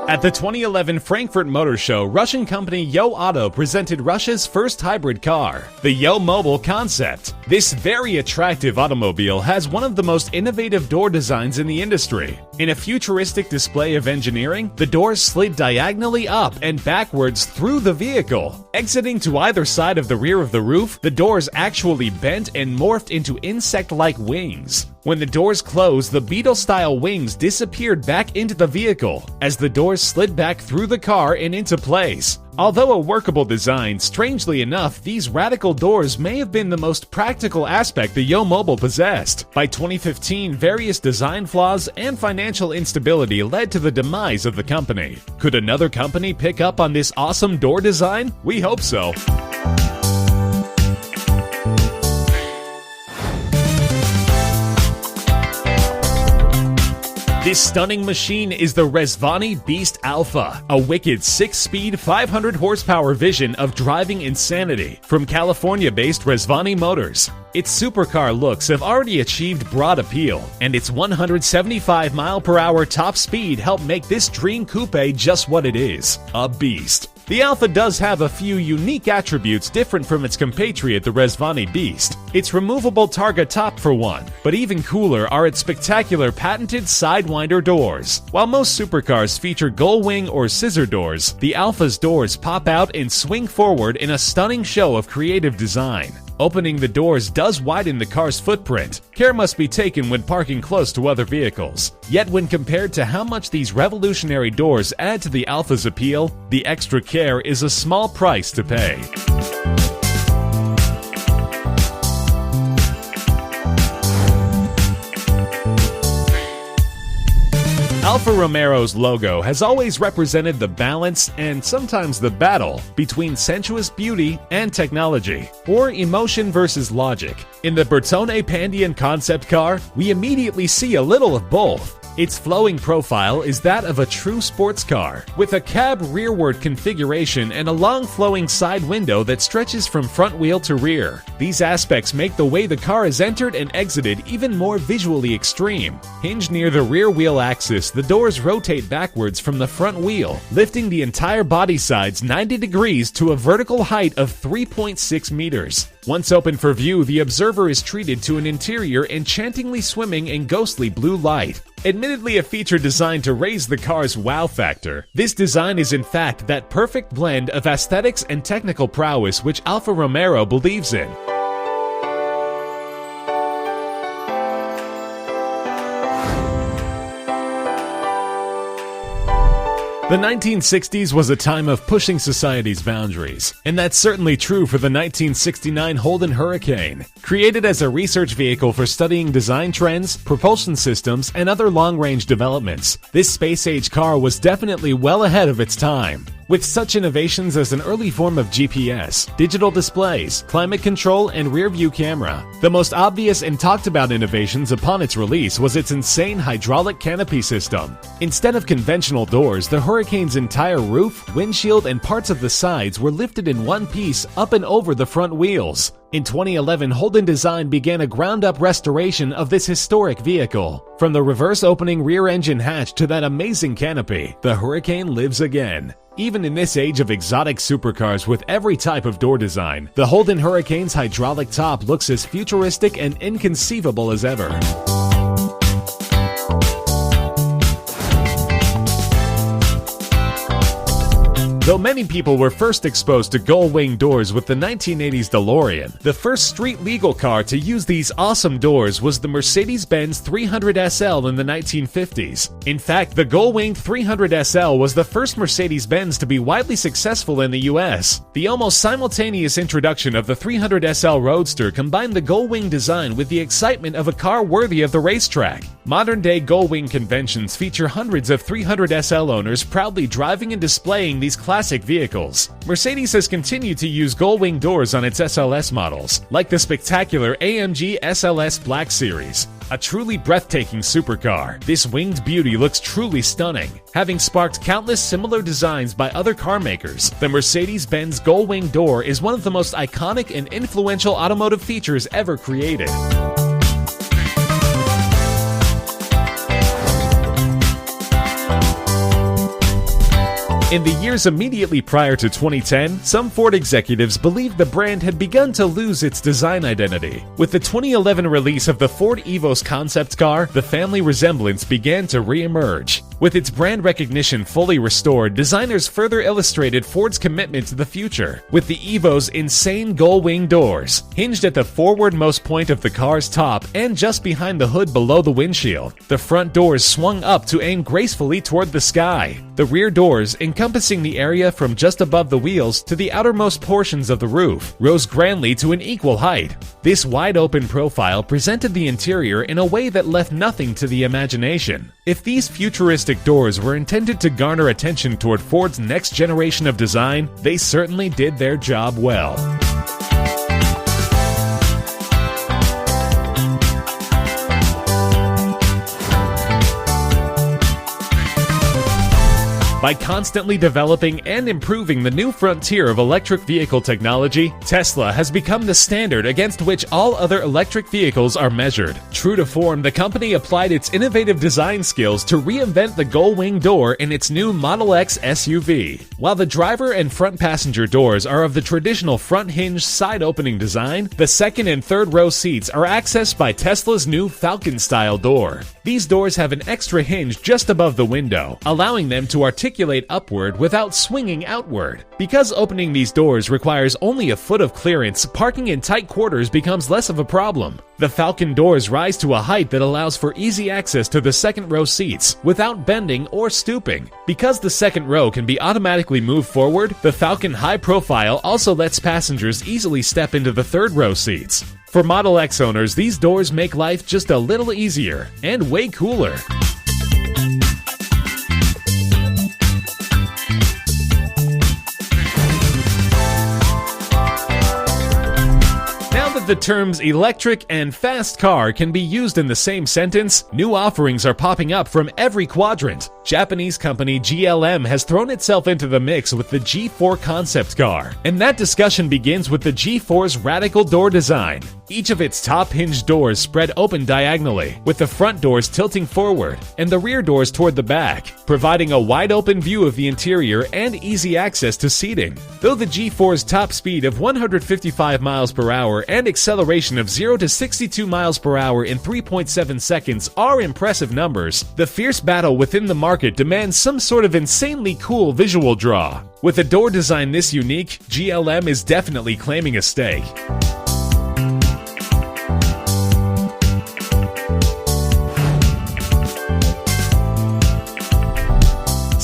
At the 2011 Frankfurt Motor Show, Russian company Yo Auto presented Russia's first hybrid car, the Yo Mobile concept. This very attractive automobile has one of the most innovative door designs in the industry. In a futuristic display of engineering, the doors slid diagonally up and backwards through the vehicle. Exiting to either side of the rear of the roof, the doors actually bent and morphed into insect-like wings. When the doors closed, the Beetle-style wings disappeared back into the vehicle as the doors slid back through the car and into place. Although a workable design, strangely enough, these radical doors may have been the most practical aspect the Yo Mobile possessed. By 2015, various design flaws and financial instability led to the demise of the company. Could another company pick up on this awesome door design? We hope so. This stunning machine is the Rezvani Beast Alpha, a wicked 6-speed, 500 horsepower vision of driving insanity from California-based Rezvani Motors. Its supercar looks have already achieved broad appeal, and its 175 mph top speed helped make this dream coupe just what it is, a beast. The Alpha does have a few unique attributes different from its compatriot, the Rezvani Beast. Its removable Targa top for one, but even cooler are its spectacular patented Sidewinder doors. While most supercars feature gull-wing or scissor doors, the Alpha's doors pop out and swing forward in a stunning show of creative design. Opening the doors does widen the car's footprint. Care must be taken when parking close to other vehicles. Yet when compared to how much these revolutionary doors add to the Alpha's appeal, the extra care is a small price to pay. Alfa Romeo's logo has always represented the balance and sometimes the battle between sensuous beauty and technology, or emotion versus logic. In the Bertone Pandion concept car, we immediately see a little of both. Its flowing profile is that of a true sports car, with a cab rearward configuration and a long flowing side window that stretches from front wheel to rear. These aspects make the way the car is entered and exited even more visually extreme. Hinged near the rear wheel axis, the doors rotate backwards from the front wheel, lifting the entire body sides 90 degrees to a vertical height of 3.6 meters. Once open for view, the observer is treated to an interior enchantingly swimming in ghostly blue light. Admittedly a feature designed to raise the car's wow factor, this design is in fact that perfect blend of aesthetics and technical prowess which Alfa Romeo believes in. The 1960s was a time of pushing society's boundaries, and that's certainly true for the 1969 Holden Hurricane. Created as a research vehicle for studying design trends, propulsion systems, and other long-range developments, this space-age car was definitely well ahead of its time. With such innovations as an early form of GPS, digital displays, climate control, and rear-view camera, the most obvious and talked about innovations upon its release was its insane hydraulic canopy system. Instead of conventional doors, the Hurricane's entire roof, windshield, and parts of the sides were lifted in one piece up and over the front wheels. In 2011, Holden Design began a ground-up restoration of this historic vehicle. From the reverse opening rear engine hatch to that amazing canopy, the Hurricane lives again. Even in this age of exotic supercars with every type of door design, the Holden Hurricane's hydraulic top looks as futuristic and inconceivable as ever. Though many people were first exposed to gull-wing doors with the 1980s DeLorean, the first street-legal car to use these awesome doors was the Mercedes-Benz 300 SL in the 1950s. In fact, the gull-winged 300 SL was the first Mercedes-Benz to be widely successful in the US. The almost simultaneous introduction of the 300 SL Roadster combined the gull-wing design with the excitement of a car worthy of the racetrack. Modern-day gull-wing conventions feature hundreds of 300 SL owners proudly driving and displaying these classic vehicles. Mercedes has continued to use gull-wing doors on its SLS models, like the spectacular AMG SLS Black Series. A truly breathtaking supercar, this winged beauty looks truly stunning. Having sparked countless similar designs by other car makers, the Mercedes-Benz gull-wing door is one of the most iconic and influential automotive features ever created. In the years immediately prior to 2010, some Ford executives believed the brand had begun to lose its design identity. With the 2011 release of the Ford Evos concept car, the family resemblance began to re-emerge. With its brand recognition fully restored, designers further illustrated Ford's commitment to the future, with the Evo's insane gull-wing doors, hinged at the forwardmost point of the car's top and just behind the hood below the windshield. The front doors swung up to aim gracefully toward the sky. The rear doors, encompassing the area from just above the wheels to the outermost portions of the roof, rose grandly to an equal height. This wide-open profile presented the interior in a way that left nothing to the imagination. If these futuristic doors were intended to garner attention toward Ford's next generation of design, they certainly did their job well. By constantly developing and improving the new frontier of electric vehicle technology, Tesla has become the standard against which all other electric vehicles are measured. True to form, the company applied its innovative design skills to reinvent the gull-wing door in its new Model X SUV. While the driver and front passenger doors are of the traditional front hinge side-opening design, the second and third row seats are accessed by Tesla's new Falcon-style door. These doors have an extra hinge just above the window, allowing them to articulate upward without swinging outward. Because opening these doors requires only a foot of clearance, parking in tight quarters becomes less of a problem. The Falcon doors rise to a height that allows for easy access to the second row seats without bending or stooping. Because the second row can be automatically moved forward, the Falcon high profile also lets passengers easily step into the third row seats. For Model X owners, these doors make life just a little easier and way cooler. The terms electric and fast car can be used in the same sentence, new offerings are popping up from every quadrant. Japanese company GLM has thrown itself into the mix with the G4 concept car, and that discussion begins with the G4's radical door design. Each of its top hinged doors spread open diagonally, with the front doors tilting forward and the rear doors toward the back, providing a wide open view of the interior and easy access to seating. Though the G4's top speed of 155 miles per hour and acceleration of 0 to 62 miles per hour in 3.7 seconds are impressive numbers, the fierce battle within the market demands some sort of insanely cool visual draw. With a door design this unique, GLM is definitely claiming a stake.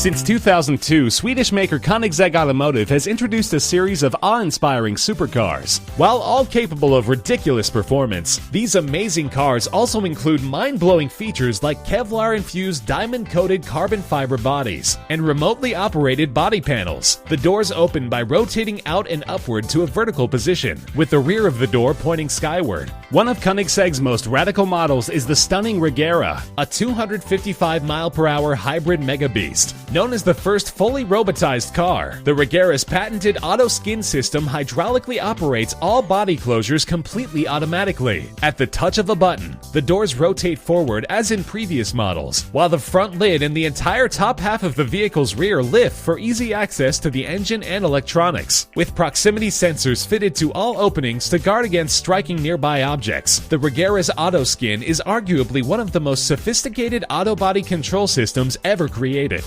Since 2002, Swedish maker Koenigsegg Automotive has introduced a series of awe-inspiring supercars. While all capable of ridiculous performance, these amazing cars also include mind-blowing features like Kevlar-infused diamond-coated carbon fiber bodies and remotely operated body panels. The doors open by rotating out and upward to a vertical position, with the rear of the door pointing skyward. One of Koenigsegg's most radical models is the stunning Regera, a 255-mile-per-hour hybrid mega beast. Known as the first fully robotized car, the Regera's patented auto skin system hydraulically operates all body closures completely automatically. At the touch of a button, the doors rotate forward as in previous models, while the front lid and the entire top half of the vehicle's rear lift for easy access to the engine and electronics. With proximity sensors fitted to all openings to guard against striking nearby objects, the Regera's auto skin is arguably one of the most sophisticated auto body control systems ever created.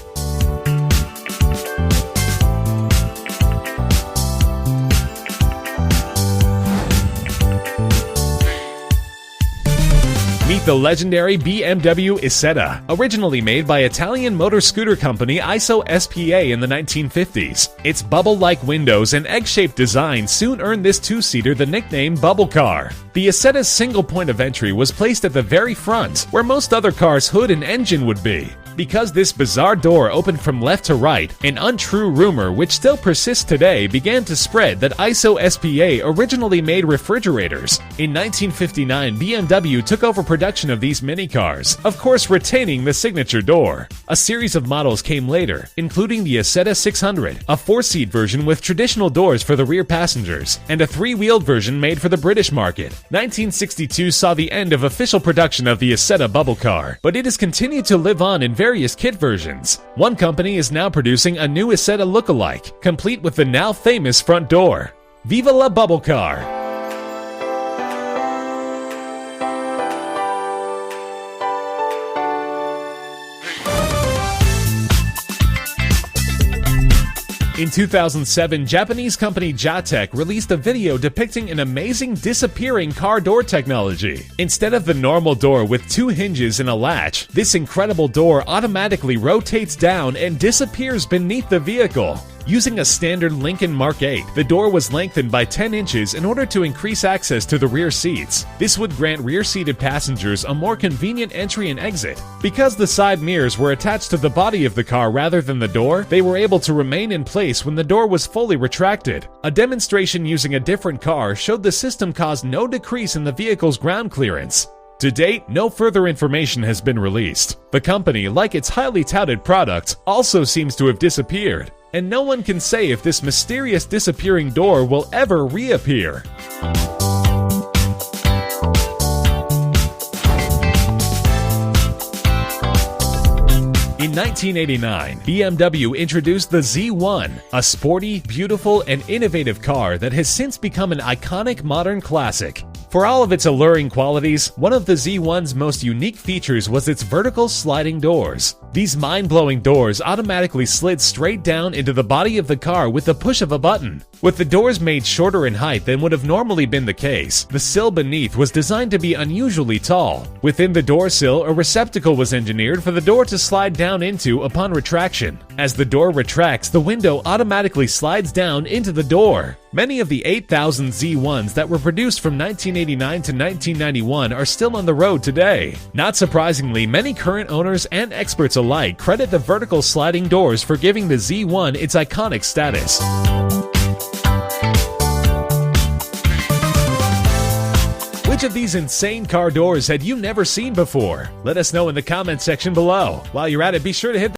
Meet the legendary BMW Isetta, originally made by Italian motor scooter company ISO SPA in the 1950s. Its bubble-like windows and egg-shaped design soon earned this two-seater the nickname Bubble Car. The Isetta's single point of entry was placed at the very front, where most other cars' hood and engine would be. Because this bizarre door opened from left to right, an untrue rumor which still persists today began to spread that ISO SPA originally made refrigerators. In 1959, BMW took over production of these mini cars, of course retaining the signature door. A series of models came later, including the Isetta 600, a 4-seat version with traditional doors for the rear passengers, and a 3-wheeled version made for the British market. 1962 saw the end of official production of the Isetta bubble car, but it has continued to live on in various kit versions. One company is now producing a new Isetta lookalike, complete with the now famous front door. Viva la bubble car! In 2007, Japanese company JATEC released a video depicting an amazing disappearing car door technology. Instead of the normal door with two hinges and a latch, this incredible door automatically rotates down and disappears beneath the vehicle. Using a standard Lincoln Mark 8, the door was lengthened by 10 inches in order to increase access to the rear seats. This would grant rear-seated passengers a more convenient entry and exit. Because the side mirrors were attached to the body of the car rather than the door, they were able to remain in place when the door was fully retracted. A demonstration using a different car showed the system caused no decrease in the vehicle's ground clearance. To date, no further information has been released. The company, like its highly touted product, also seems to have disappeared, and no one can say if this mysterious disappearing door will ever reappear. In 1989, BMW introduced the Z1, a sporty, beautiful, and innovative car that has since become an iconic modern classic. For all of its alluring qualities, one of the Z1's most unique features was its vertical sliding doors. These mind-blowing doors automatically slid straight down into the body of the car with the push of a button. With the doors made shorter in height than would have normally been the case, the sill beneath was designed to be unusually tall. Within the door sill, a receptacle was engineered for the door to slide down into upon retraction. As the door retracts, the window automatically slides down into the door. Many of the 8,000 Z1s that were produced from 1989 to 1991 are still on the road today. Not surprisingly, many current owners and experts alike credit the vertical sliding doors for giving the Z1 its iconic status. Which of these insane car doors had you never seen before? Let us know in the comment section below. While you're at it, be sure to hit